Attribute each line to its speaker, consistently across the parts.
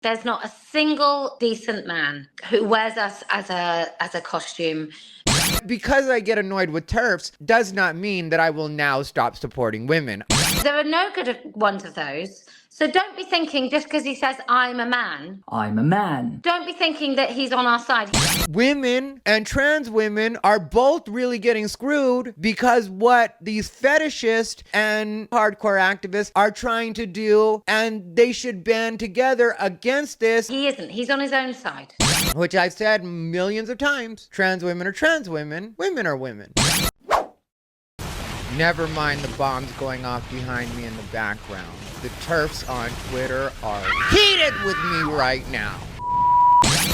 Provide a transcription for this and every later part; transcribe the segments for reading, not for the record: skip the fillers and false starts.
Speaker 1: There's not a single decent man who wears us as a costume.
Speaker 2: Because I get annoyed with TERFs does not mean that I will now stop supporting women.
Speaker 1: There are no good ones of those. So don't be thinking just because he says, I'm a man.
Speaker 3: I'm a man.
Speaker 1: Don't be thinking that he's on our side.
Speaker 2: Women and trans women are both really getting screwed because what these fetishists and hardcore activists are trying to do, and they should band together against this.
Speaker 1: He isn't. He's on his own side.
Speaker 2: Which I've said millions of times. Trans women are trans women. Women are women. Never mind the bombs going off behind me in the background. The TERFs on Twitter are heated with me right now.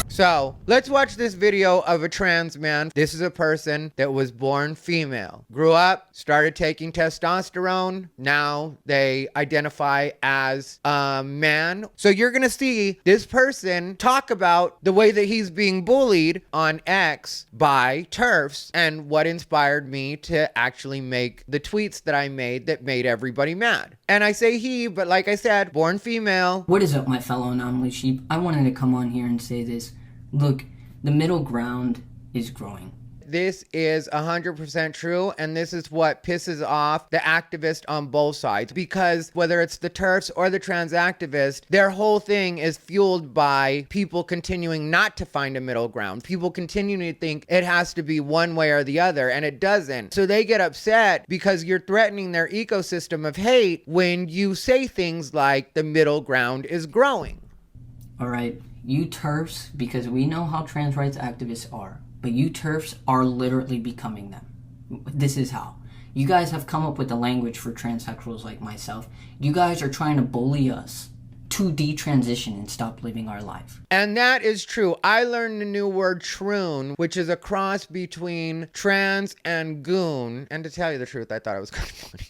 Speaker 2: So, let's watch this video of a trans man. This is a person that was born female. Grew up, started taking testosterone. Now they identify as a man. So you're gonna see this person talk about the way that he's being bullied on X by TERFs and what inspired me to actually make the tweets that I made that made everybody mad. And I say he, but like I said, born female.
Speaker 3: What is up, my fellow anomaly sheep? I wanted to come on here and say this. Look, the middle ground is growing.
Speaker 2: This is 100% true, and this is what pisses off the activists on both sides, because whether it's the TERFs or the trans activists, their whole thing is fueled by people continuing not to find a middle ground. People continuing to think it has to be one way or the other, and it doesn't. So they get upset because you're threatening their ecosystem of hate when you say things like the middle ground is growing.
Speaker 3: All right, you TERFs, because we know how trans rights activists are, but you TERFs are literally becoming them. This is how. You guys have come up with the language for transsexuals like myself. You guys are trying to bully us to detransition and stop living our life.
Speaker 2: And that is true. I learned the new word troon, which is a cross between trans and goon. And to tell you the truth, I thought it was kind of funny.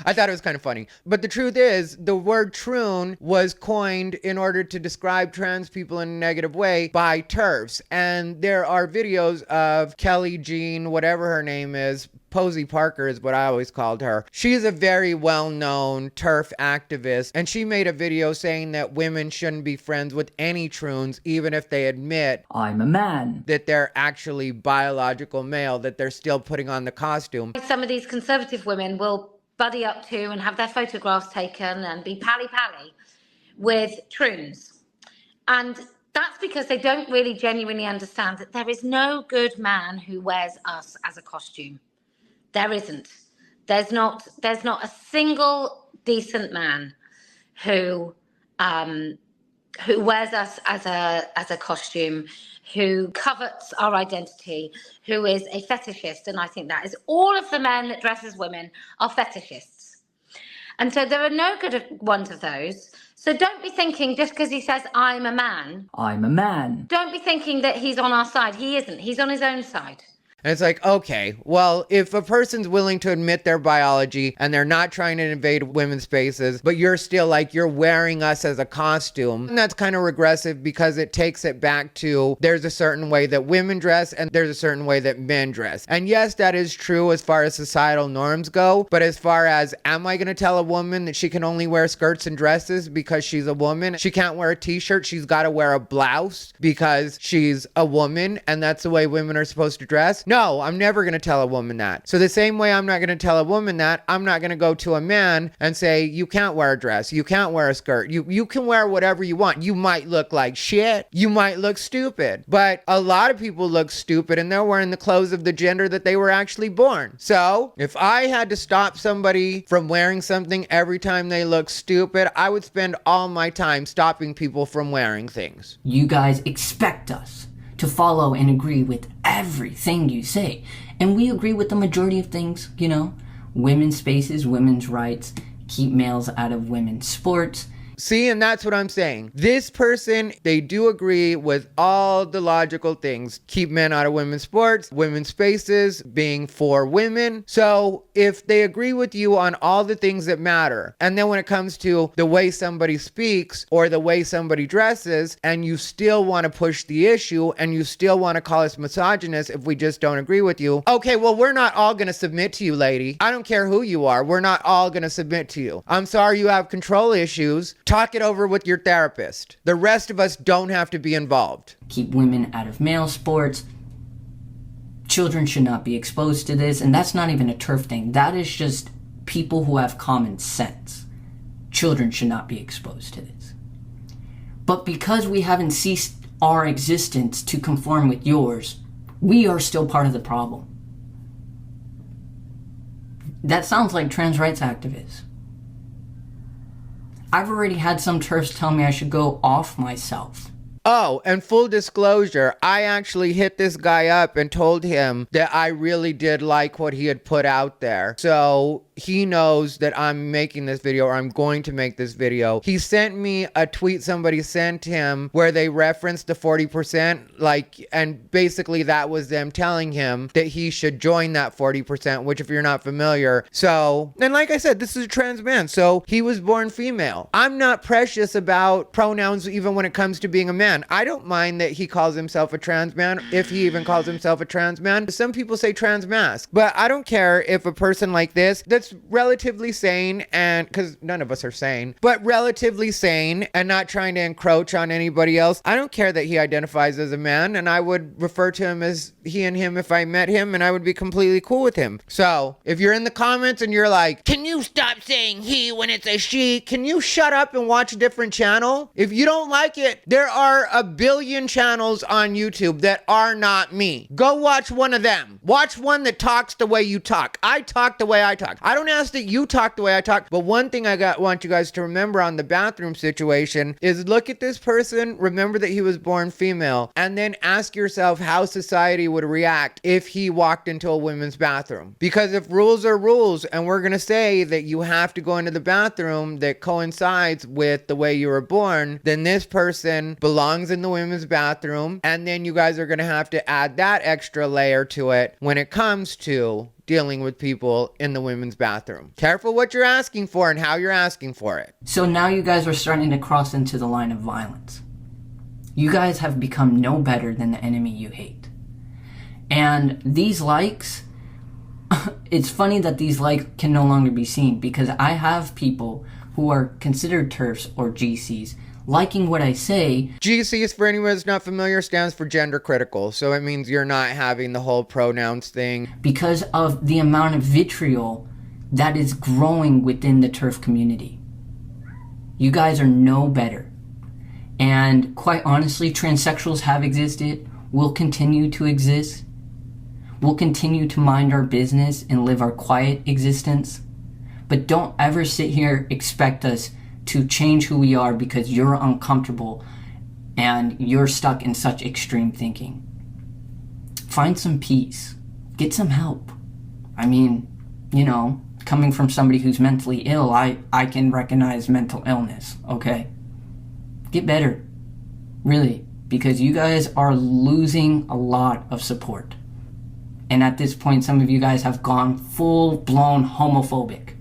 Speaker 2: I thought it was kind of funny. But the truth is, the word troon was coined in order to describe trans people in a negative way by TERFs. And there are videos of Kellie-Jay, whatever her name is, Posey Parker is what I always called her. She's a very well-known TERF activist, and she made a video saying that women shouldn't be friends with any troons, even if they admit
Speaker 3: I'm a man.
Speaker 2: that they're actually biological male, that they're still putting on the costume.
Speaker 1: Some of these conservative women will buddy up to and have their photographs taken and be pally-pally with troons. And that's because they don't really genuinely understand that there is no good man who wears us as a costume. There isn't. There's not a single decent man who wears us as a costume, who covets our identity, who is a fetishist. And I think that is all of the men that dress as women are fetishists. And so there are no good ones of those. So don't be thinking just because he says, I'm a man.
Speaker 3: I'm a man.
Speaker 1: Don't be thinking that he's on our side. He isn't. He's on his own side.
Speaker 2: And it's like, okay, well, if a person's willing to admit their biology and they're not trying to invade women's spaces, but you're still like, you're wearing us as a costume, and that's kind of regressive because it takes it back to there's a certain way that women dress and there's a certain way that men dress. And yes, that is true as far as societal norms go, but as far as, am I going to tell a woman that she can only wear skirts and dresses because she's a woman? She can't wear a t-shirt, she's got to wear a blouse because she's a woman and that's the way women are supposed to dress? No, I'm never going to tell a woman that. So the same way I'm not going to tell a woman that, I'm not going to go to a man and say, you can't wear a dress, you can't wear a skirt, you can wear whatever you want. You might look like shit, you might look stupid, but a lot of people look stupid and they're wearing the clothes of the gender that they were actually born. So if I had to stop somebody from wearing something every time they look stupid, I would spend all my time stopping people from wearing things.
Speaker 3: You guys expect us to follow and agree with everything you say. And we agree with the majority of things, you know, women's spaces, women's rights, keep males out of women's sports.
Speaker 2: See, and that's what I'm saying. This person, they do agree with all the logical things. Keep men out of women's sports, women's spaces, being for women. So if they agree with you on all the things that matter, and then when it comes to the way somebody speaks or the way somebody dresses, and you still want to push the issue and you still want to call us misogynist if we just don't agree with you, okay, well, we're not all going to submit to you, lady. I don't care who you are. We're not all going to submit to you. I'm sorry you have control issues, talk it over with your therapist. The rest of us don't have to be involved.
Speaker 3: Keep women out of male sports. Children should not be exposed to this. And that's not even a TERF thing. That is just people who have common sense. Children should not be exposed to this. But because we haven't ceased our existence to conform with yours, we are still part of the problem. That sounds like trans rights activists. I've already had some TERFs tell me I should go off myself.
Speaker 2: Oh, and full disclosure, I actually hit this guy up and told him that I really did like what he had put out there. So he knows that I'm making this video, or I'm going to make this video. He sent me a tweet somebody sent him where they referenced the 40%, and basically that was them telling him that he should join that 40%, which if you're not familiar. So, and like I said, this is a trans man, so he was born female. I'm not precious about pronouns even when it comes to being a man. I don't mind that he calls himself a trans man, if he even calls himself a trans man. Some people say trans mask, but I don't care if a person like this, that's relatively sane, and because none of us are sane, but relatively sane and not trying to encroach on anybody else. I don't care that he identifies as a man, and I would refer to him as he and him if I met him, and I would be completely cool with him. So if you're in the comments and you're like, can you stop saying he when it's a she? Can you shut up and watch a different channel? If you don't like it, there are a billion channels on YouTube that are not me. Go watch one of them. Watch one that talks the way you talk. I talk the way I talk. I don't ask that you talk the way I talk, but one thing I want you guys to remember on the bathroom situation is look at this person, remember that he was born female, and then ask yourself how society would react if he walked into a women's bathroom. Because if rules are rules, and we're gonna say that you have to go into the bathroom that coincides with the way you were born, then this person belongs in the women's bathroom, and then you guys are gonna have to add that extra layer to it when it comes to dealing with people in the women's bathroom. Careful what you're asking for and how you're asking for it.
Speaker 3: So now you guys are starting to cross into the line of violence. You guys have become no better than the enemy you hate. And these likes, it's funny that these likes can no longer be seen, because I have people who are considered TERFs or GCs liking what I say.
Speaker 2: GCs, for anyone that's not familiar, stands for gender critical. So it means you're not having the whole pronouns thing.
Speaker 3: Because of the amount of vitriol that is growing within the TERF community. You guys are no better. And quite honestly, transsexuals have existed, will continue to exist. We'll continue to mind our business and live our quiet existence. But don't ever sit here expect us to change who we are because you're uncomfortable and you're stuck in such extreme thinking. Find some peace. Get some help. I mean, coming from somebody who's mentally ill, I can recognize mental illness, okay? Get better. Really. Because you guys are losing a lot of support. And at this point, some of you guys have gone full-blown homophobic.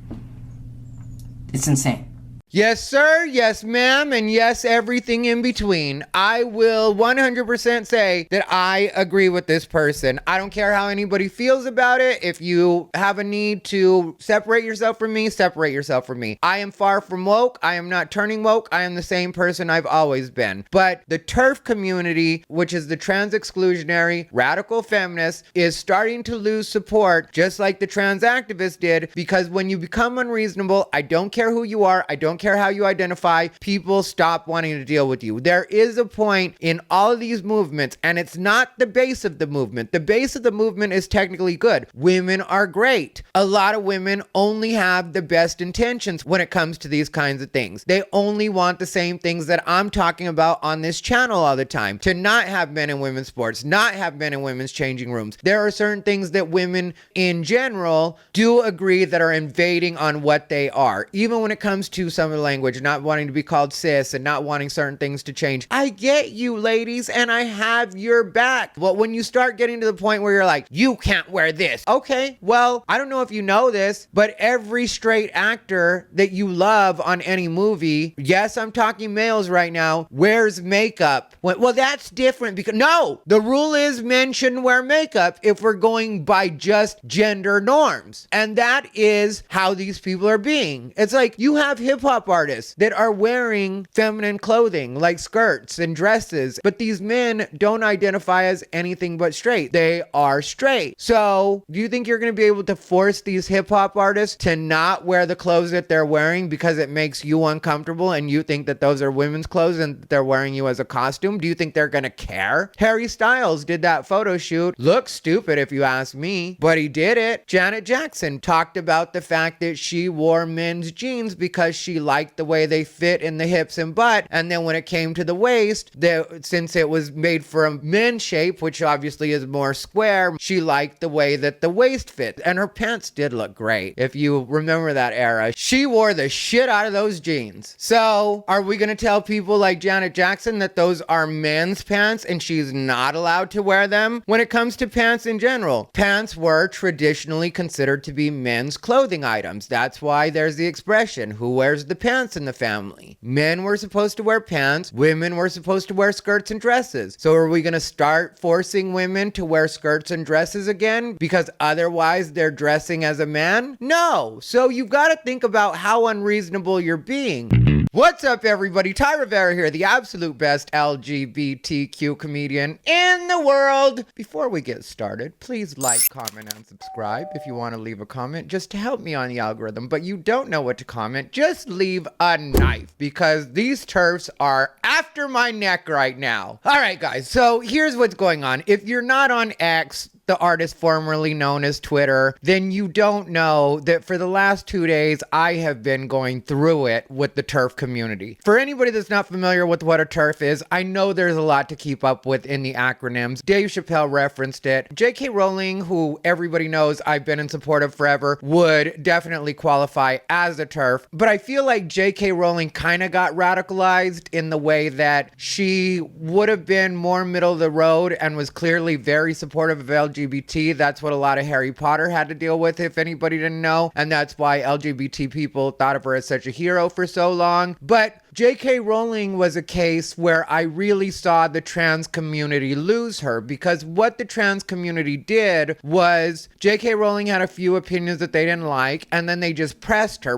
Speaker 3: It's insane.
Speaker 2: Yes, sir. Yes, ma'am. And yes, everything in between. I will 100% say that I agree with this person. I don't care how anybody feels about it. If you have a need to separate yourself from me, separate yourself from me. I am far from woke. I am not turning woke. I am the same person I've always been. But the TERF community, which is the trans exclusionary radical feminists, is starting to lose support, just like the trans activists did, because when you become unreasonable, I don't care who you are. I don't care how you identify, people stop wanting to deal with you. There is a point in all of these movements, and it's not the base of the movement. The base of the movement is technically good. Women are great. A lot of women only have the best intentions when it comes to these kinds of things. They only want the same things that I'm talking about on this channel all the time. To not have men in women's sports, not have men in women's changing rooms. There are certain things that women in general do agree that are invading on what they are. Even when it comes to some of the language, not wanting to be called cis and not wanting certain things to change. I get you, ladies, and I have your back. But when you start getting to the point where you're like, you can't wear this. Okay, well, I don't know if you know this, but every straight actor that you love on any movie, yes, I'm talking males right now, wears makeup. Well, that's different because, no, the rule is men shouldn't wear makeup if we're going by just gender norms. And that is how these people are being. It's like you have hip hop hop artists that are wearing feminine clothing like skirts and dresses, but these men don't identify as anything but straight. They are straight. So do you think you're going to be able to force these hip hop artists to not wear the clothes that they're wearing because it makes you uncomfortable and you think that those are women's clothes and they're wearing you as a costume? Do you think they're going to care? Harry Styles did that photo shoot. Looks stupid if you ask me, but he did it. Janet Jackson talked about the fact that she wore men's jeans because she liked the way they fit in the hips and butt, and then when it came to the waist, since it was made for a men's shape, which obviously is more square, she liked the way that the waist fit, and her pants did look great. If you remember that era, she wore the shit out of those jeans. So are we going to tell people like Janet Jackson that those are men's pants and she's not allowed to wear them? When it comes to pants in general, pants were traditionally considered to be men's clothing items. That's why there's the expression, who wears the pants in the family? Men were supposed to wear pants, women were supposed to wear skirts and dresses. So are we going to start forcing women to wear skirts and dresses again because otherwise they're dressing as a man? No. So you've got to think about how unreasonable you're being. What's up, everybody? Ty Rivera here, the absolute best LGBTQ comedian in the world. Before we get started, please like, comment, and subscribe if you want to leave a comment just to help me on the algorithm. But you don't know what to comment, just leave a knife because these TERFs are after my neck right now. All right, guys, so here's what's going on. If you're not on X, the artist formerly known as Twitter, then you don't know that for the last 2 days, I have been going through it with the TERF community. For anybody that's not familiar with what a TERF is, I know there's a lot to keep up with in the acronyms. Dave Chappelle referenced it. J.K. Rowling, who everybody knows I've been in support of forever, would definitely qualify as a TERF. But I feel like J.K. Rowling kind of got radicalized in the way that she would have been more middle of the road and was clearly very supportive of LGBT. That's what a lot of Harry Potter had to deal with, if anybody didn't know. And that's why LGBT people thought of her as such a hero for so long. But J.K. Rowling was a case where I really saw the trans community lose her, because what the trans community did was J.K. Rowling had a few opinions that they didn't like, and then they just pressed her,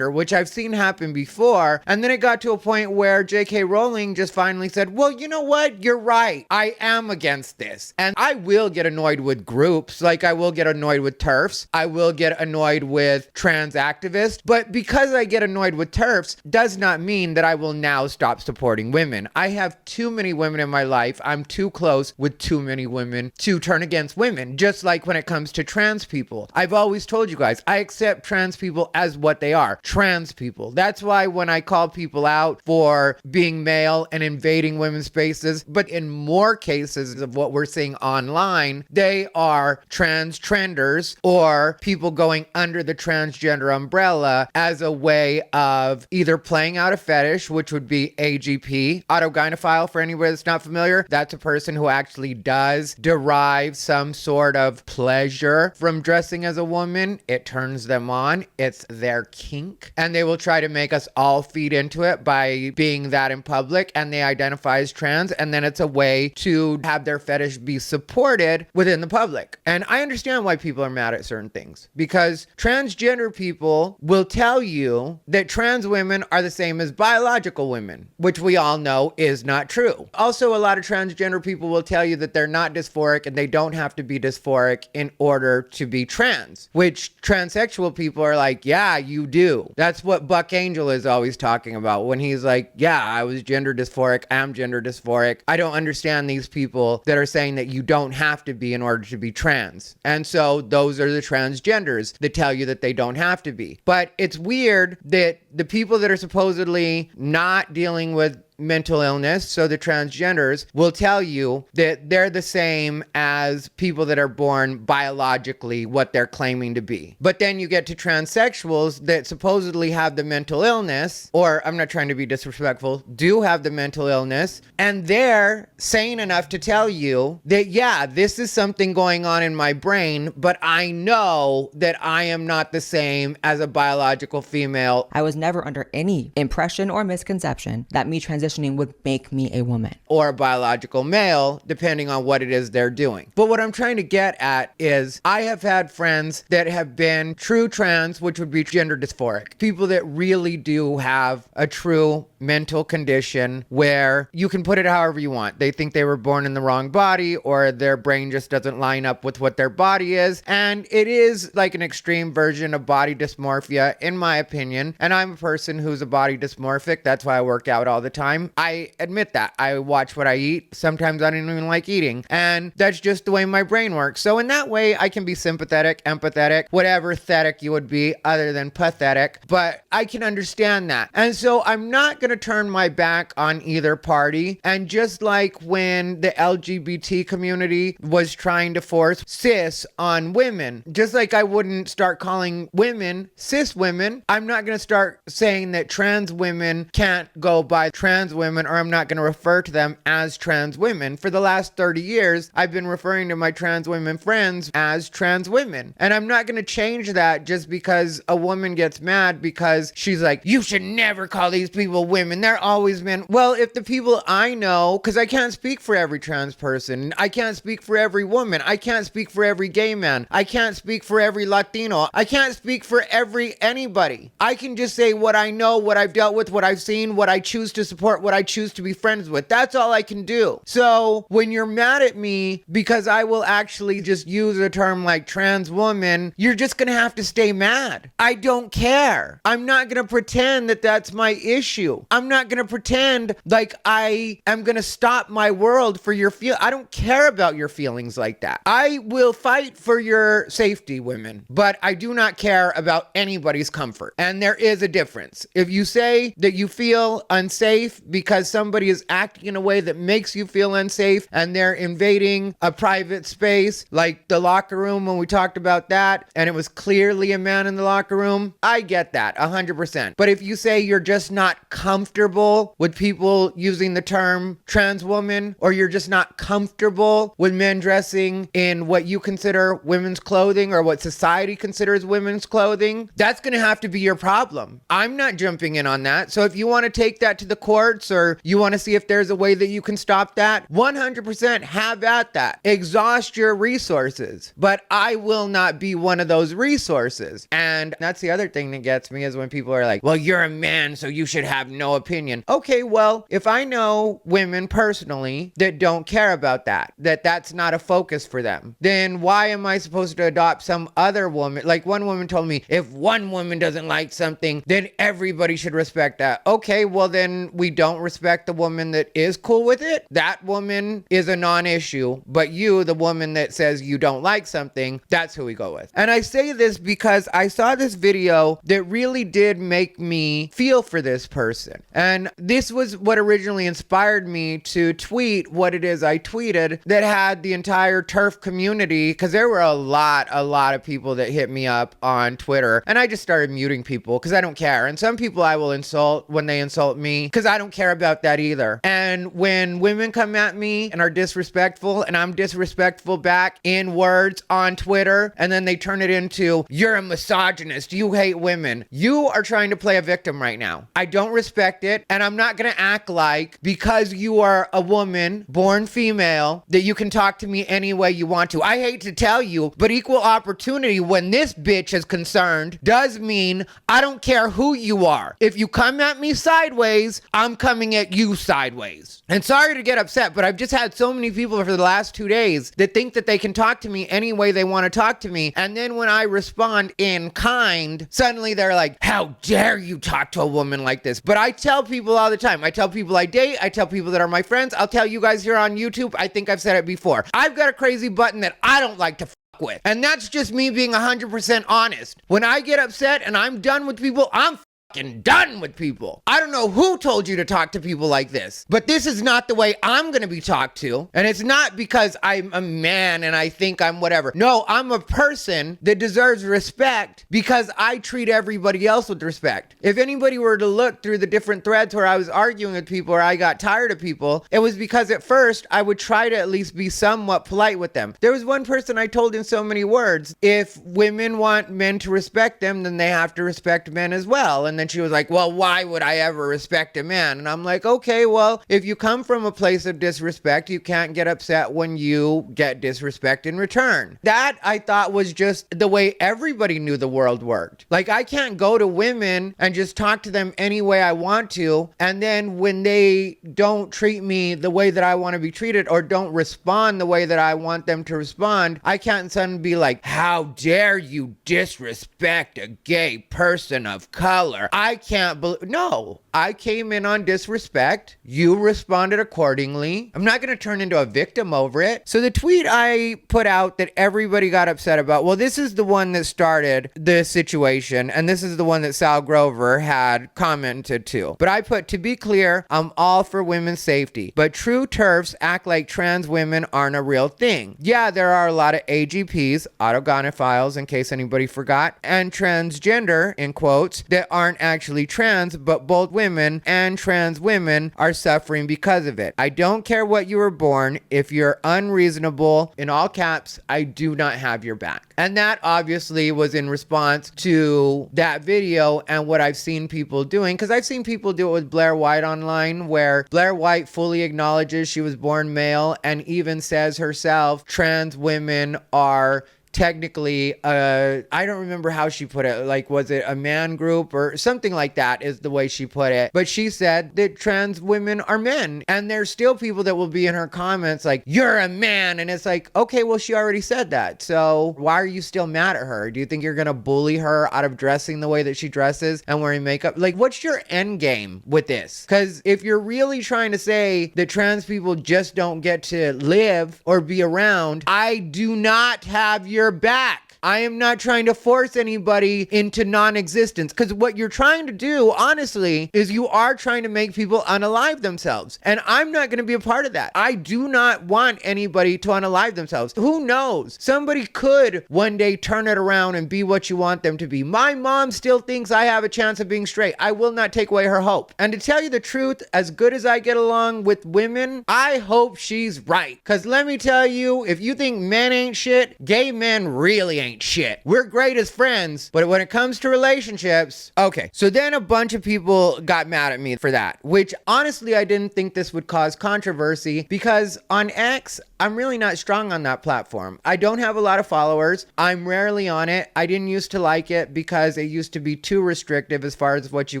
Speaker 2: which I've seen happen before. And then it got to a point where J.K. Rowling just finally said, well, you know what? You're right. I am against this. And I will get annoyed with groups, like I will get annoyed with TERFs. I will get annoyed with trans activists. But because I get annoyed with TERFs does not mean that I will now stop supporting women. I have too many women in my life. I'm too close with too many women to turn against women. Just like when it comes to trans people. I've always told you guys, I accept trans people as what they are. Trans people. That's why when I call people out for being male and invading women's spaces, but in more cases of what we're seeing online, they are trenders or people going under the transgender umbrella as a way of either playing out a fetish, which would be AGP, autogynephile, for anybody that's not familiar. That's a person who actually does derive some sort of pleasure from dressing as a woman. It turns them on. It's their kink. And they will try to make us all feed into it by being that in public, and they identify as trans, and then it's a way to have their fetish be supported within the public. And I understand why people are mad at certain things, because transgender people will tell you that trans women are the same as biological women, which we all know is not true. Also, a lot of transgender people will tell you that they're not dysphoric and they don't have to be dysphoric in order to be trans, which transsexual people are like, yeah, you do. That's what Buck Angel is always talking about when he's like, yeah, I was gender dysphoric, I'm gender dysphoric. I don't understand these people that are saying that you don't have to be in order to be trans. And so those are the transgenders that tell you that they don't have to be. But it's weird that the people that are supposedly not dealing with mental illness, so the transgenders, will tell you that they're the same as people that are born biologically what they're claiming to be. But then you get to transsexuals that supposedly have the mental illness, or I'm not trying to be disrespectful, do have the mental illness, and they're sane enough to tell you that, yeah, this is something going on in my brain, but I know that I am not the same as a biological female.
Speaker 4: I was never under any impression or misconception that me transitioning conditioning would make me a woman.
Speaker 2: Or a biological male, depending on what it is they're doing. But what I'm trying to get at is I have had friends that have been true trans, which would be gender dysphoric. People that really do have a true mental condition where you can put it however you want. They think they were born in the wrong body, or their brain just doesn't line up with what their body is. And it is like an extreme version of body dysmorphia, in my opinion. And I'm a person who's a body dysmorphic. That's why I work out all the time. I admit that. I watch what I eat. Sometimes I don't even like eating. And that's just the way my brain works. So in that way, I can be sympathetic, empathetic, whatever thetic you would be other than pathetic. But I can understand that. And so I'm not going to turn my back on either party. And just like when the LGBT community was trying to force cis on women, just like I wouldn't start calling women cis women, I'm not going to start saying that trans women can't go by trans women, or I'm not going to refer to them as trans women. For the last 30 years, I've been referring to my trans women friends as trans women. And I'm not going to change that just because a woman gets mad because she's like, you should never call these people women. They're always men. Well, if the people I know, because I can't speak for every trans person. I can't speak for every woman. I can't speak for every gay man. I can't speak for every Latino. I can't speak for anybody. I can just say what I know, what I've dealt with, what I've seen, what I choose to support, what I choose to be friends with. That's all I can do. So when you're mad at me because I will actually just use a term like trans woman, you're just going to have to stay mad. I don't care. I'm not going to pretend that that's my issue. I'm not going to pretend like I am going to stop my world for your I don't care about your feelings like that. I will fight for your safety, women, but I do not care about anybody's comfort. And there is a difference. If you say that you feel unsafe because somebody is acting in a way that makes you feel unsafe and they're invading a private space, like the locker room when we talked about that, and it was clearly a man in the locker room, I get that 100%. But if you say you're just not comfortable with people using the term trans woman, or you're just not comfortable with men dressing in what you consider women's clothing or what society considers women's clothing, that's going to have to be your problem. I'm not jumping in on that. So if you want to take that to the courts, or you want to see if there's a way that you can stop that, 100% have at that. Exhaust your resources. But I will not be one of those resources. And that's the other thing that gets me, is when people are like, well, you're a man, so you should have no opinion. Okay, well, if I know women personally that don't care about that's not a focus for them, then why am I supposed to adopt some other woman? Like one woman told me, if one woman doesn't like something, then everybody should respect that. Okay, well then we don't respect the woman that is cool with it. That woman is a non-issue, but you, the woman that says you don't like something, that's who we go with. And I say this because I saw this video that really did make me feel for this person. And this was what originally inspired me to tweet what it is I tweeted, that had the entire TERF community, because there were a lot of people that hit me up on Twitter, and I just started muting people because I don't care. And some people I will insult when they insult me, because I don't care about that either. And when women come at me and are disrespectful, and I'm disrespectful back in words on Twitter, and then they turn it into, you're a misogynist, you hate women, you are trying to play a victim right now. I don't respect it, and I'm not going to act like, because you are a woman born female, that you can talk to me any way you want to. I hate to tell you, but equal opportunity when this bitch is concerned does mean I don't care who you are. If you come at me sideways, I'm coming at you sideways. And sorry to get upset, but I've just had so many people for the last 2 days that think that they can talk to me any way they want to talk to me. And then when I respond in kind, suddenly they're like, how dare you talk to a woman like this? But I tell people all the time. I tell people I date. I tell people that are my friends. I'll tell you guys here on YouTube. I think I've said it before. I've got a crazy button that I don't like to with. And that's just me being 100% honest. When I get upset and I'm done with people, I'm fucking done with people. I don't know who told you to talk to people like this, but this is not the way I'm going to be talked to. And it's not because I'm a man and I think I'm whatever. No, I'm a person that deserves respect because I treat everybody else with respect. If anybody were to look through the different threads where I was arguing with people or I got tired of people, it was because at first I would try to at least be somewhat polite with them. There was one person I told in so many words, if women want men to respect them, then they have to respect men as well. And And then she was like, well, why would I ever respect a man? And I'm like, okay, well, if you come from a place of disrespect, you can't get upset when you get disrespect in return. That I thought was just the way everybody knew the world worked. Like, I can't go to women and just talk to them any way I want to, and then when they don't treat me the way that I want to be treated or don't respond the way that I want them to respond, I can't suddenly be like, how dare you disrespect a gay person of color? I can't believe. No, I came in on disrespect. You responded accordingly. I'm not going to turn into a victim over it. So the tweet I put out that everybody got upset about, well, this is the one that started the situation, and this is the one that Sal Grover had commented to. But I put, to be clear, I'm all for women's safety, but true TERFs act like trans women aren't a real thing. Yeah, there are a lot of AGPs, autogynephiles, in case anybody forgot, and transgender, in quotes, that aren't actually trans, but both women and trans women are suffering because of it. I don't care what you were born. If you're unreasonable, in all caps, I do not have your back. And that obviously was in response to that video and what I've seen people doing, because I've seen people do it with Blair White online, where Blair White fully acknowledges she was born male and even says herself trans women are technically, I don't remember how she put it, like, was it a man group or something like that is the way she put it, but she said that trans women are men, and there's still people that will be in her comments like, you're a man, and it's like, okay, well, she already said that, so why are you still mad at her? Do you think you're gonna bully her out of dressing the way that she dresses and wearing makeup? Like, what's your end game with this? Because if you're really trying to say that trans people just don't get to live or be around, I do not have your back. I am not trying to force anybody into non-existence, because what you're trying to do, honestly, is you are trying to make people unalive themselves. And I'm not going to be a part of that. I do not want anybody to unalive themselves. Who knows? Somebody could one day turn it around and be what you want them to be. My mom still thinks I have a chance of being straight. I will not take away her hope. And to tell you the truth, as good as I get along with women, I hope she's right. Because let me tell you, if you think men ain't shit, gay men really ain't shit. We're great as friends, but when it comes to relationships, okay. So then a bunch of people got mad at me for that, which honestly, I didn't think this would cause controversy, because on X, I'm really not strong on that platform. I don't have a lot of followers. I'm rarely on it. I didn't used to like it because it used to be too restrictive as far as what you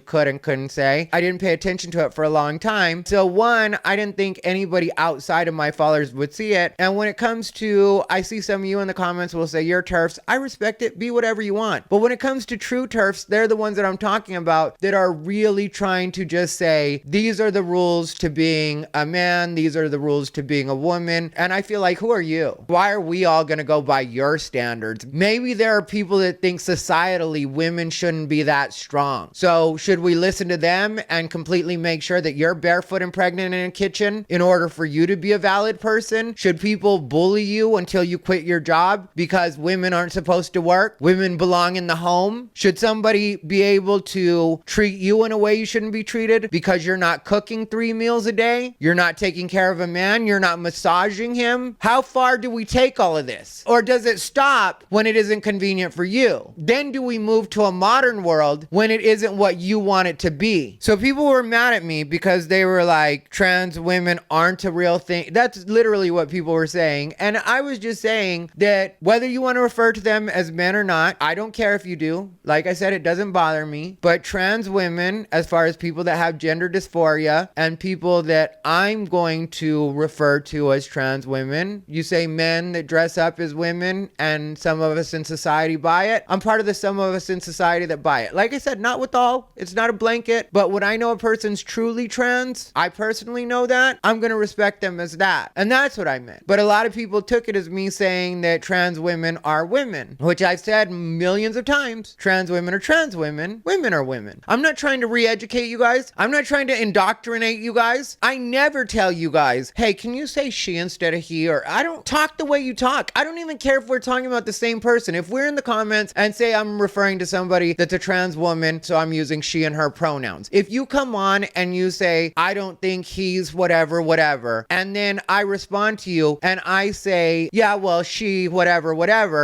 Speaker 2: could and couldn't say. I didn't pay attention to it for a long time. So one, I didn't think anybody outside of my followers would see it. And when it comes to, I see some of you in the comments will say, you're TERFs. I respect it. Be whatever you want. But when it comes to true TERFs, they're the ones that I'm talking about that are really trying to just say, these are the rules to being a man. These are the rules to being a woman. And I feel like, who are you? Why are we all going to go by your standards? Maybe there are people that think societally women shouldn't be that strong. So should we listen to them and completely make sure that you're barefoot and pregnant in a kitchen in order for you to be a valid person? Should people bully you until you quit your job because women aren't supposed to work? Women belong in the home? Should somebody be able to treat you in a way you shouldn't be treated because you're not cooking 3 meals a day? You're not taking care of a man? You're not massaging him? How far do we take all of this? Or does it stop when it isn't convenient for you? Then do we move to a modern world when it isn't what you want it to be? So people were mad at me because they were like, trans women aren't a real thing. That's literally what people were saying. And I was just saying that whether you want to refer to them as men or not, I don't care if you do. Like I said, it doesn't bother me. But trans women, as far as people that have gender dysphoria and people that I'm going to refer to as trans women, you say men that dress up as women and some of us in society buy it. I'm part of the some of us in society that buy it. Like I said, not with all. It's not a blanket. But when I know a person's truly trans, I personally know that, I'm going to respect them as that. And that's what I meant. But a lot of people took it as me saying that trans women are women, which I've said millions of times. Trans women are trans women. Women are women. I'm not trying to re-educate you guys. I'm not trying to indoctrinate you guys. I never tell you guys, hey, can you say she instead of he? Or I don't talk the way you talk. I don't even care if we're talking about the same person. If we're in the comments and say I'm referring to somebody that's a trans woman, so I'm using she and her pronouns. If you come on and you say, I don't think he's whatever, and then I respond to you and I say, yeah, well, she, whatever,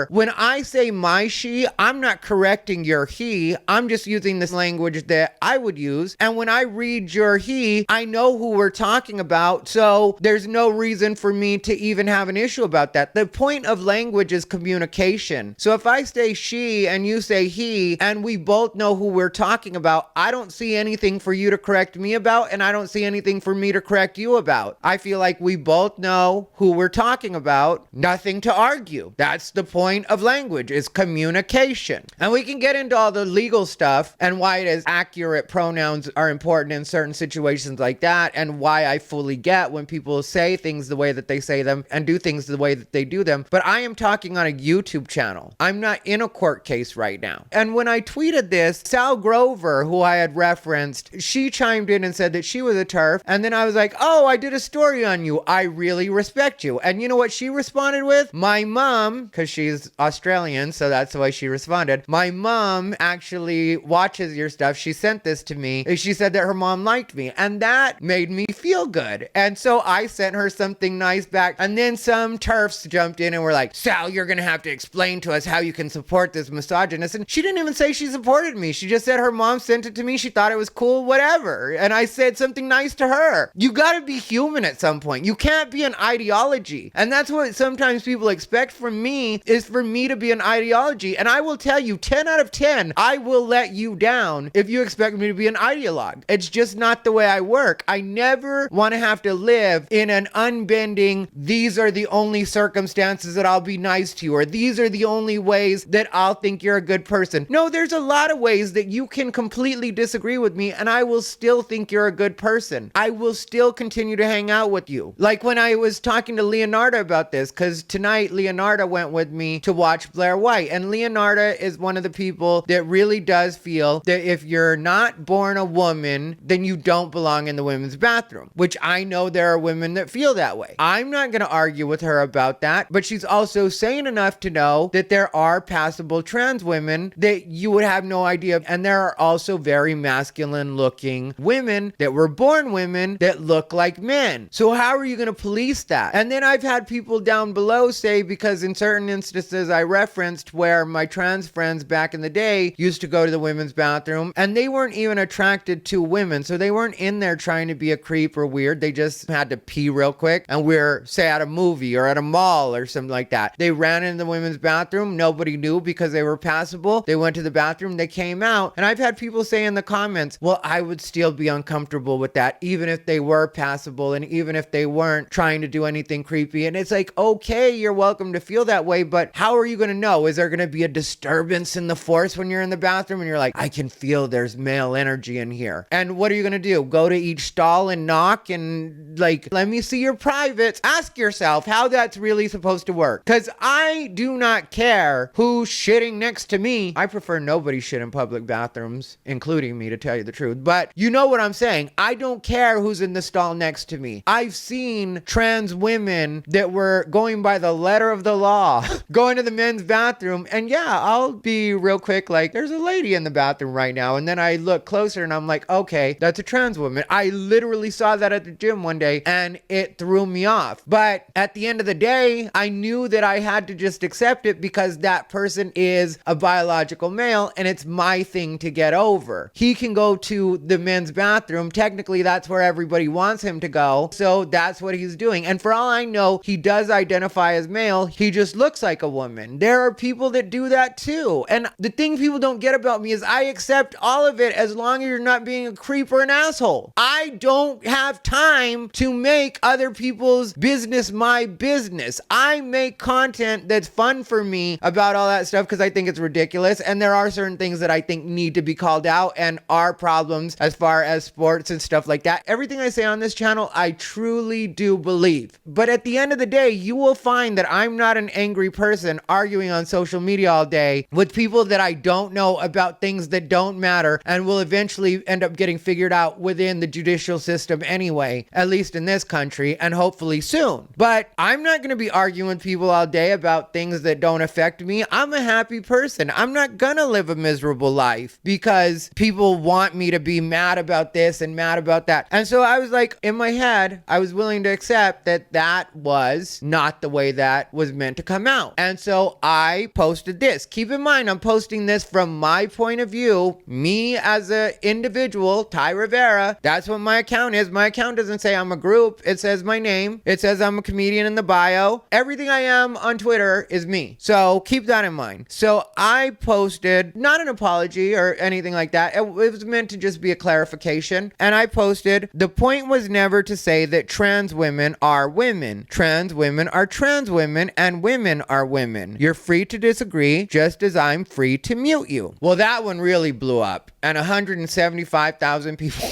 Speaker 2: when I say my she, I'm not correcting your he. I'm just using this language that I would use. And when I read your he, I know who we're talking about. So there's no reason for me to even have an issue about that. The point of language is communication. So if I say she and you say he, and we both know who we're talking about, I don't see anything for you to correct me about, and I don't see anything for me to correct you about. I feel like we both know who we're talking about. Nothing to argue. That's the point of language, is communication. And we can get into all the legal stuff and why it is accurate pronouns are important in certain situations like that, and why I fully get when people say things the way that they say them and do things the way that they do them. But I am talking on a YouTube channel. I'm not in a court case right now. And when I tweeted this, Sal Grover, who I had referenced, she chimed in and said that she was a TERF. And then I was like, oh, I did a story on you. I really respect you. And you know what she responded with? My mom, because she's Australian, so that's the way she responded. My mom actually watches your stuff. She sent this to me. She said that her mom liked me. And that made me feel good. And so I sent her something nice back. And then some TERFs jumped in and were like, Sal, you're going to have to explain to us how you can support this misogynist. And she didn't even say she supported me. She just said her mom sent it to me. She thought it was cool, whatever. And I said something nice to her. You got to be human at some point. You can't be an ideology. And that's what sometimes people expect from me, is for me to be an ideology. And I will tell you, 10 out of 10, I will let you down if you expect me to be an ideologue. It's just not the way I work. I never want to have to live in an unbending, these are the only circumstances that I'll be nice to you, or these are the only ways that I'll think you're a good person. No, there's a lot of ways that you can completely disagree with me and I will still think you're a good person. I will still continue to hang out with you. Like when I was talking to Leonardo about this, because tonight Leonardo went with me to watch Blair White, and Leonardo is one of the people that really does feel that if you're not born a woman, then you don't belong in the women's bathroom, which I know there are women that feel that way. I'm not going to argue with her about that, but she's also sane enough to know that there are passable trans women that you would have no idea. And there are also very masculine looking women that were born women that look like men. So how are you going to police that? And then I've had people down below say, because in certain instances I referenced where my trans friends back in the day used to go to the women's bathroom and they weren't even attracted to women. So they weren't in there trying to be a creep or weird. They just had to pee real quick, and we're, say, at a movie or at a mall or something like that. They ran into the women's bathroom. Nobody knew because they were passable. They went to the bathroom. They came out. And I've had people say in the comments, well, I would still be uncomfortable with that, even if they were passable and even if they weren't trying to do anything creepy. And it's like, okay, you're welcome to feel that way, but how are you going to know? Is there going to be a disturbance in the force when you're in the bathroom and you're like, I can feel there's male energy in here? And what are you going to do? Go to each stall and knock and like, let me see your privates? Ask yourself how that's really supposed to work. Because I do not care who's shitting next to me. I prefer nobody shit in public bathrooms, including me, to tell you the truth. But you know what I'm saying. I don't care who's in the stall next to me. I've seen trans women that were going by the letter of the law, going to the men's bathroom. And yeah, I'll be real quick, like, there's a lady in the bathroom right now. And then I look closer and I'm like, okay, that's a trans woman. I literally saw that at the gym one day and it threw me off. But at the end of the day, I knew that I had to just accept it because that person is a biological male and it's my thing to get over. He can go to the men's bathroom. Technically, that's where everybody wants him to go. So that's what he's doing. And for all I know, he does identify as male. He just looks like a woman. There are people that do that too. And the thing people don't get about me is I accept all of it as long as you're not being a creep or an asshole. I don't have time to make other people's business my business. I make content that's fun for me about all that stuff because I think it's ridiculous. And there are certain things that I think need to be called out and are problems as far as sports and stuff like that. Everything I say on this channel, I truly do believe. But at the end of the day, you will find that I'm not an angry person arguing on social media all day with people that I don't know about things that don't matter and will eventually end up getting figured out within the judicial system anyway, at least in this country, and hopefully soon. But I'm not going to be arguing with people all day about things that don't affect me. I'm a happy person. I'm not going to live a miserable life because people want me to be mad about this and mad about that. And so I was like, in my head, I was willing to accept that that was not the way that was meant to come out. And so So I posted this. Keep in mind, I'm posting this from my point of view, me as an individual, Ty Rivera. That's what my account is. My account doesn't say I'm a group. It says my name. It says I'm a comedian in the bio. Everything I am on Twitter is me. So keep that in mind. So I posted, not an apology or anything like that. It was meant to just be a clarification. And I posted, the point was never to say that trans women are women. Trans women are trans women and women are women. You're free to disagree, just as I'm free to mute you. Well, that one really blew up, and 175,000 people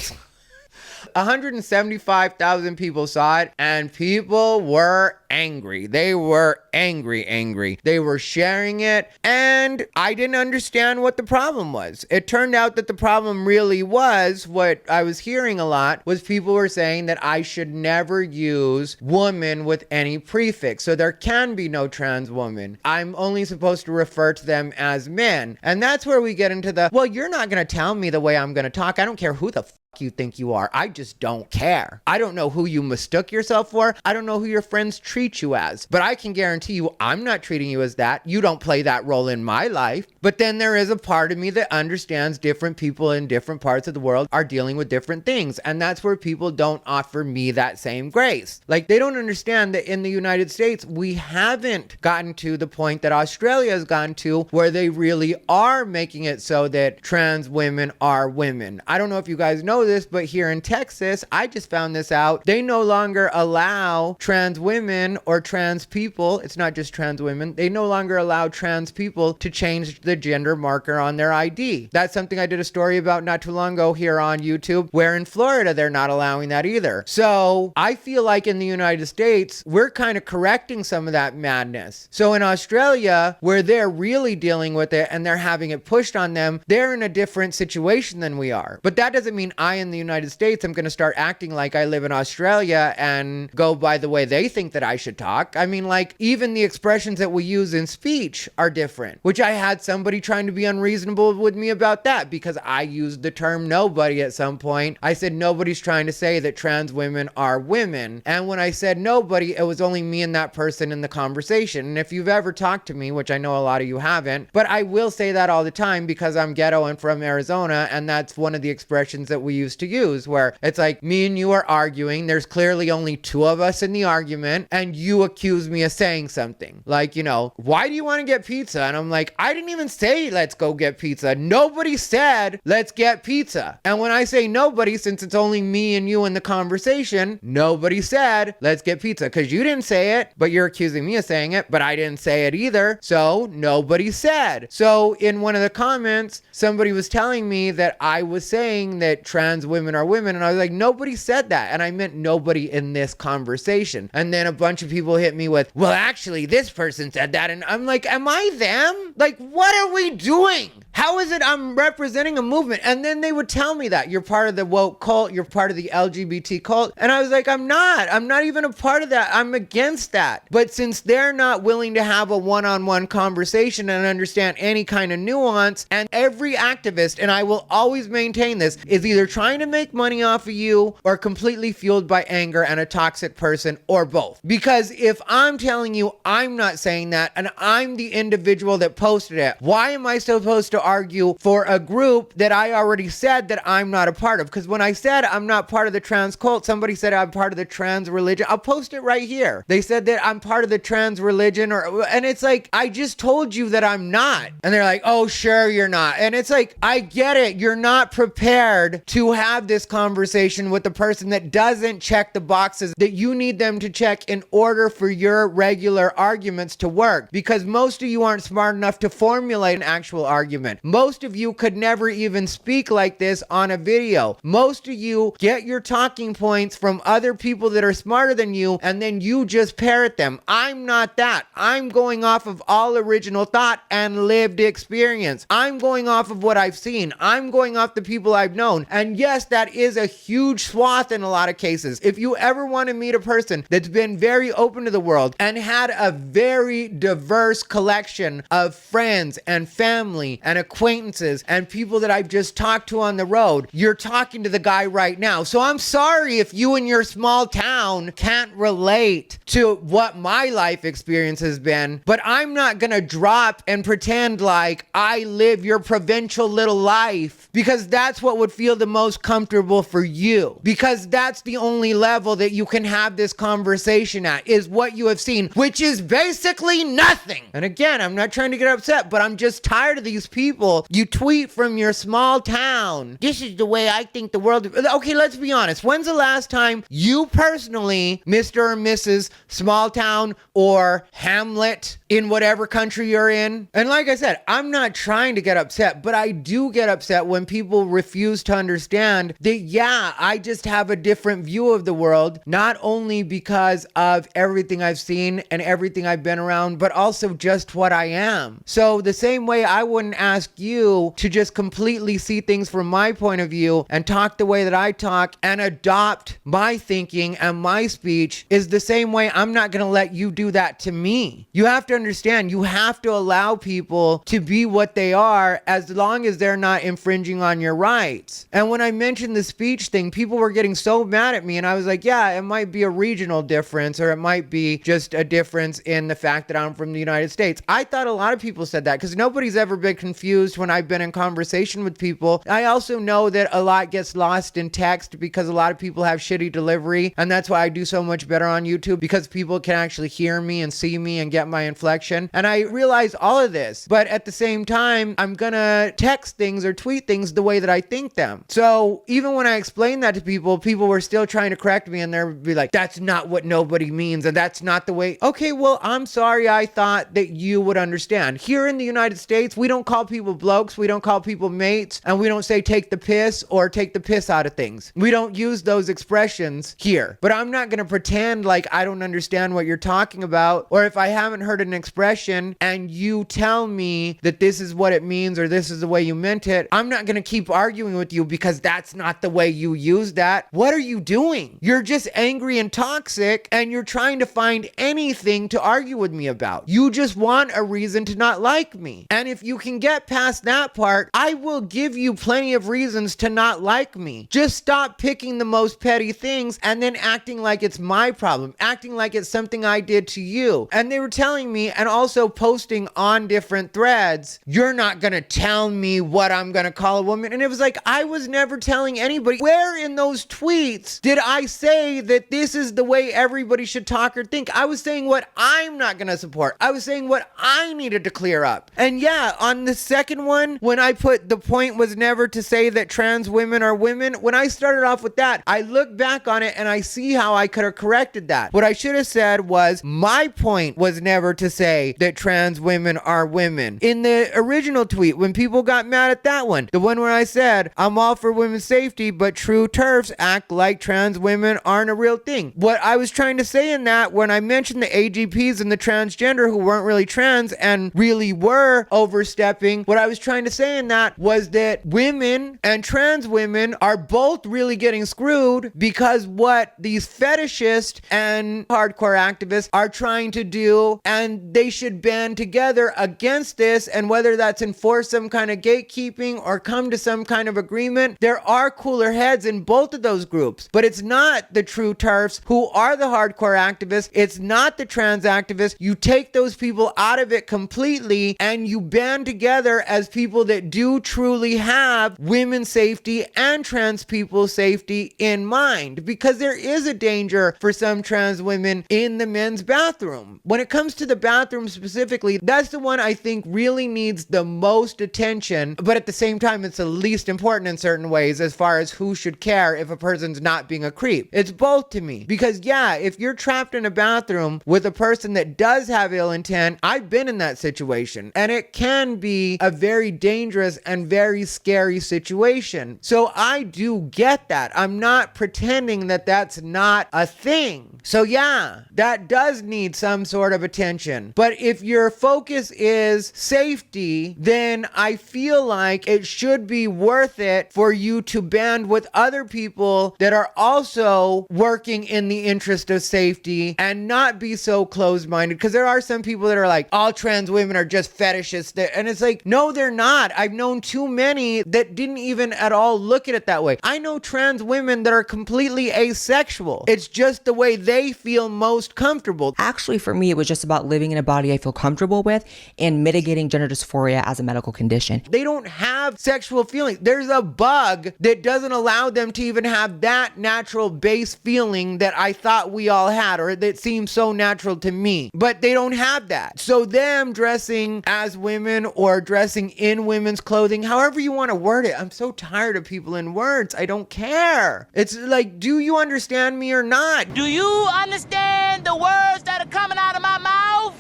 Speaker 2: 175,000 people saw it, and people were angry. They were angry. They were sharing it, and I didn't understand what the problem was. It turned out that the problem really was, what I was hearing a lot, was people were saying that I should never use woman with any prefix. So there can be no trans woman. I'm only supposed to refer to them as men. And that's where we get into the, well, you're not going to tell me the way I'm going to talk. I don't care who the you think you are. I just don't care. I don't know who you mistook yourself for. I don't know who your friends treat you as. But I can guarantee you I'm not treating you as that. You don't play that role in my life. But then there is a part of me that understands different people in different parts of the world are dealing with different things. And that's where people don't offer me that same grace. Like, they don't understand that in the United States, we haven't gotten to the point that Australia has gotten to, where they really are making it so that trans women are women. I don't know if you guys know this, but here in Texas, I just found this out. They no longer allow trans women or trans people, it's not just trans women, they no longer allow trans people to change the gender marker on their ID. That's something I did a story about not too long ago here on YouTube, where in Florida, they're not allowing that either. So I feel like in the United States, we're kind of correcting some of that madness. So in Australia, where they're really dealing with it and they're having it pushed on them, they're in a different situation than we are. But that doesn't mean I in the United States I'm going to start acting like I live in Australia and go by the way they think that I should talk. I mean, like, even the expressions that we use in speech are different, which I had somebody trying to be unreasonable with me about that because I used the term nobody at some point. I said nobody's trying to say that trans women are women. And when I said nobody, it was only me and that person in the conversation. And if you've ever talked to me, which I know a lot of you haven't, but I will say that all the time because I'm ghetto and from Arizona, and that's one of the expressions that we used to use, where it's like me and you are arguing, there's clearly only two of us in the argument, and you accuse me of saying something like, you know, why do you want to get pizza? And I'm like, I didn't even say let's go get pizza. Nobody said let's get pizza. And when I say nobody, since it's only me and you in the conversation, nobody said let's get pizza, because you didn't say it, but you're accusing me of saying it, but I didn't say it either, so nobody said. So in one of the comments, somebody was telling me that I was saying that trans women are women, and I was like, nobody said that, and I meant nobody in this conversation. And then a bunch of people hit me with, well, actually this person said that, and I'm like, am I them? Like, what are we doing? How is it I'm representing a movement? And then they would tell me that you're part of the woke cult, you're part of the LGBT cult, and I was like, I'm not even a part of that. I'm against that. But since they're not willing to have a one-on-one conversation and understand any kind of nuance, and every activist, and I will always maintain this, is either trying to make money off of you or completely fueled by anger and a toxic person, or both. Because if I'm telling you I'm not saying that and I'm the individual that posted it, why am I supposed to argue for a group that I already said that I'm not a part of? Because when I said I'm not part of the trans cult, somebody said I'm part of the trans religion. I'll post it right here. They said that I'm part of the trans religion, and it's like, I just told you that I'm not. And they're like, oh, sure you're not. And it's like, I get it. You're not prepared to have this conversation with the person that doesn't check the boxes that you need them to check in order for your regular arguments to work. Because most of you aren't smart enough to formulate an actual argument. Most of you could never even speak like this on a video. Most of you get your talking points from other people that are smarter than you, and then you just parrot them. I'm not that. I'm going off of all original thought and lived experience. I'm going off of what I've seen. I'm going off the people I've known. And yes, that is a huge swath in a lot of cases. If you ever want to meet a person that's been very open to the world and had a very diverse collection of friends and family and acquaintances and people that I've just talked to on the road. You're talking to the guy right now. So I'm sorry if you in your small town can't relate to what my life experience has been, but I'm not gonna drop and pretend like I live your provincial little life, because that's what would feel the most comfortable for you, because that's the only level that you can have this conversation at, is what you have seen, which is basically nothing. And again, I'm not trying to get upset, but I'm just tired of these people. You tweet from your small town, this is the way I think the world. Okay, let's be honest. When's the last time you personally, Mr. or Mrs. Small Town or Hamlet in whatever country you're in? And like I said, I'm not trying to get upset, but I do get upset when people refuse to understand that, yeah, I just have a different view of the world, not only because of everything I've seen and everything I've been around, but also just what I am. So the same way I wouldn't ask you to just completely see things from my point of view and talk the way that I talk and adopt my thinking and my speech, is the same way I'm not going to let you do that to me. You have to understand, you have to allow people to be what they are as long as they're not infringing on your rights. And when I mentioned the speech thing, people were getting so mad at me, and I was like, yeah, it might be a regional difference, or it might be just a difference in the fact that I'm from the United States. I thought a lot of people said that, because nobody's ever been confused when I've been in conversation with people. I also know that a lot gets lost in text because a lot of people have shitty delivery, and that's why I do so much better on YouTube, because people can actually hear me and see me and get my inflection. And I realize all of this, but at the same time, I'm gonna text things or tweet things the way that I think them. So even when I explained that to people, people were still trying to correct me, and they'd be like, that's not what nobody means, and that's not the way. Okay, well, I'm sorry, I thought that you would understand. Here in the United States, we don't call people blokes, we don't call people mates, and we don't say take the piss or take the piss out of things. We don't use those expressions here. But I'm not gonna pretend like I don't understand what you're talking about, or if I haven't heard an expression and you tell me that this is what it means or this is the way you meant it, I'm not gonna keep arguing with you because that's not the way you use that. What are you doing? You're just angry and toxic, and you're trying to find anything to argue with me about. You just want a reason to not like me. And if you can get past that part, I will give you plenty of reasons to not like me. Just stop picking the most petty things and then acting like it's my problem, acting like it's something I did to you. And they were telling me, and also posting on different threads, you're not gonna tell me what I'm gonna call a woman. And it was like, I was never telling anybody. Where in those tweets did I say that this is the way everybody should talk or think? I was saying what I'm not gonna support. I was saying what I needed to clear up. And yeah, on the second one, when I put the point was never to say that trans women are women, when I started off with that, I look back on it and I see how I could have corrected that. What I should have said was, my point was never to say that trans women are women. In the original tweet, when people got mad at that one, the one where I said, I'm all for women's safety, but true TERFs act like trans women aren't a real thing. What I was trying to say in that, when I mentioned the AGPs and the transgender who weren't really trans and really were overstepping, what I was trying to say in that was that women and trans women are both really getting screwed, because what these fetishists and hardcore activists are trying to do, and they should band together against this, and whether that's enforce some kind of gatekeeping or come to some kind of agreement, there are cooler heads in both of those groups. But it's not the true TERFs who are the hardcore activists, it's not the trans activists. You take those people out of it completely, and you band together as people that do truly have women's safety and trans people's safety in mind, because there is a danger for some trans women in the men's bathroom. When it comes to the bathroom specifically, that's the one I think really needs the most attention, but at the same time, it's the least important in certain ways as far as who should care if a person's not being a creep. It's both to me, because yeah, if you're trapped in a bathroom with a person that does have ill intent, I've been in that situation, and it can be a very dangerous and very scary situation. So I do get that. I'm not pretending that that's not a thing. So yeah, that does need some sort of attention. But if your focus is safety, then I feel like it should be worth it for you to band with other people that are also working in the interest of safety and not be so closed-minded. Because there are some people that are like, all trans women are just fetishists. And it's like, No, they're not. I've known too many that didn't even at all look at it that way. I know trans women that are completely asexual. It's just the way they feel most comfortable.
Speaker 4: Actually, for me, it was just about living in a body I feel comfortable with and mitigating gender dysphoria as a medical condition.
Speaker 2: They don't have sexual feelings. There's a bug that doesn't allow them to even have that natural base feeling that I thought we all had, or that seems so natural to me. But they don't have that. So them dressing as women or dressing in women's clothing, however you want to word it, I'm so tired of people in words. I don't care. It's like, do you understand me or not?
Speaker 5: Do you understand the words that are coming out of my mouth?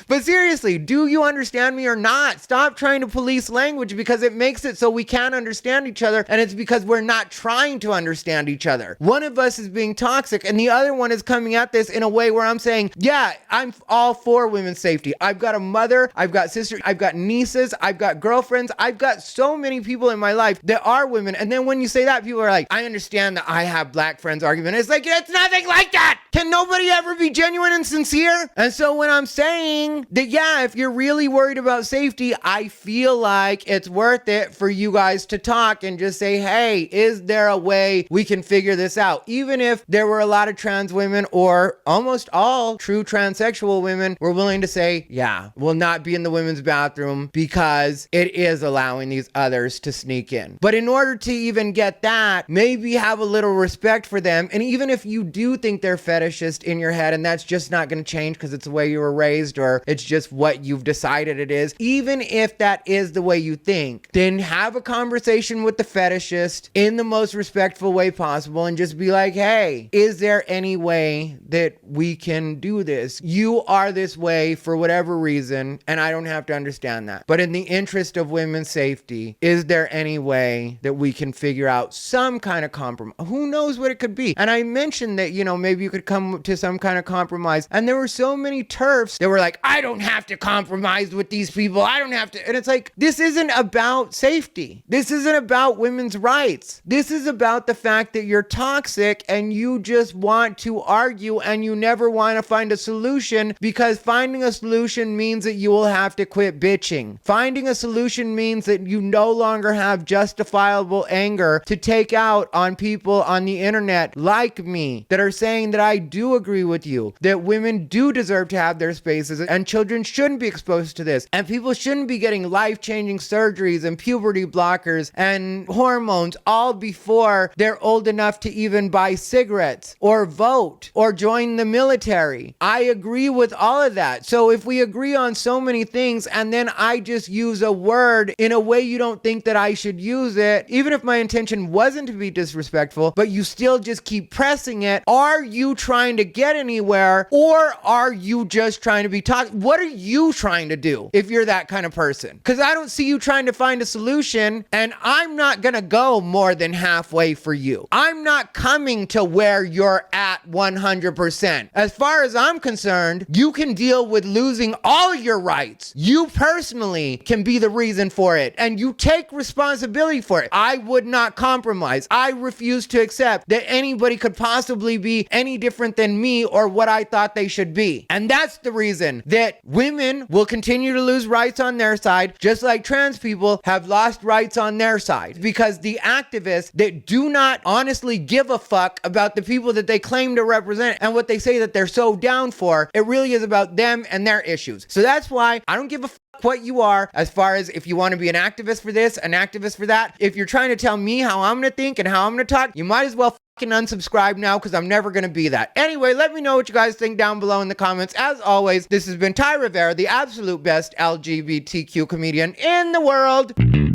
Speaker 2: But seriously, do you understand me or not? Stop trying to police language, because it makes it so we can't understand each other, and it's because we're not trying to understand each other. One of us is being toxic and the other one is coming at this in a way where I'm saying, yeah, I'm all for women's safety. I've got a mother, I've got sisters, I've got nieces, I've got girlfriends, I've got so many people in my life that are women. And then when you say that, people are like, I understand that I have black friends argument. It's like, it's nothing like that. Can nobody ever be genuine and sincere? And so when I'm saying that, yeah, if you're really worried about safety, I feel like it's worth it for you guys to talk and just say, hey, is there a way we can figure this out? Even if there were a lot of trans women, or almost all true transsexual women were willing to say, yeah, we'll not be in the women's bathroom because it is allowing these others to sneak in. But in order to even get that, maybe have a little respect for them. And even if you do think they're fetishist in your head, and that's just not going to change because it's the way you were raised, or it's just what you've decided it is, even if that is the way you think, then have a conversation with the fetishist in the most respectful way possible and just be like, hey, is there any way that we can do this? You are this way for whatever reason, and I don't have to understand that. But in the interest of women's safety, is there any way that we can figure out some kind of compromise? Who knows what it could be? And I mentioned that, maybe you could come to some kind of compromise. And there were so many TERFs that were like, I don't have to compromise with these people. I don't have to. And it's like, this isn't about safety. This isn't about women's rights. This is about the fact that you're toxic and you just want to argue and you never want to find a solution, because finding a solution means that you will have to quit bitching. Finding a solution means that you no longer have justifiable anger to take out on people on the internet like me that are saying that I do agree with you, that women do deserve to have their spaces and children shouldn't be exposed to this, and people shouldn't be getting life-changing surgeries and puberty blockers and hormones all before they're old enough to even buy cigarettes or vote or join the military. I agree with all of that. So if we agree on so many things and then I just use a word in a way you don't think that I should use it, even if my intention wasn't to be disrespectful, but you still just keep pressing it, are you trying to get anywhere, or are you just trying to be toxic? What are you trying to do if you're that kind of person? Because I don't see you trying to find a solution, and I'm not gonna go more than halfway for you. I'm not coming to where you're at 100%. As far as I'm concerned, you can deal with losing all your rights. You personally can be the reason for it, and you take responsibility for it. I would not compromise. I refuse to accept that anybody could possibly be any different than me or what I thought they should be. And that's the reason that women will continue to lose rights on their side, just like trans people have lost rights on their side. Because the activists that do not honestly give a fuck about the people that they claim to represent and what they say that they're so down for, it really is about them and their issues. So that's why I don't give a fuck what you are, as far as if you want to be an activist for this, an activist for that. If you're trying to tell me how I'm going to think and how I'm going to talk, you might as well fucking unsubscribe now, because I'm never going to be that. Anyway, let me know what you guys think down below in the comments. As always, this has been Ty Rivera, the absolute best LGBTQ comedian in the world.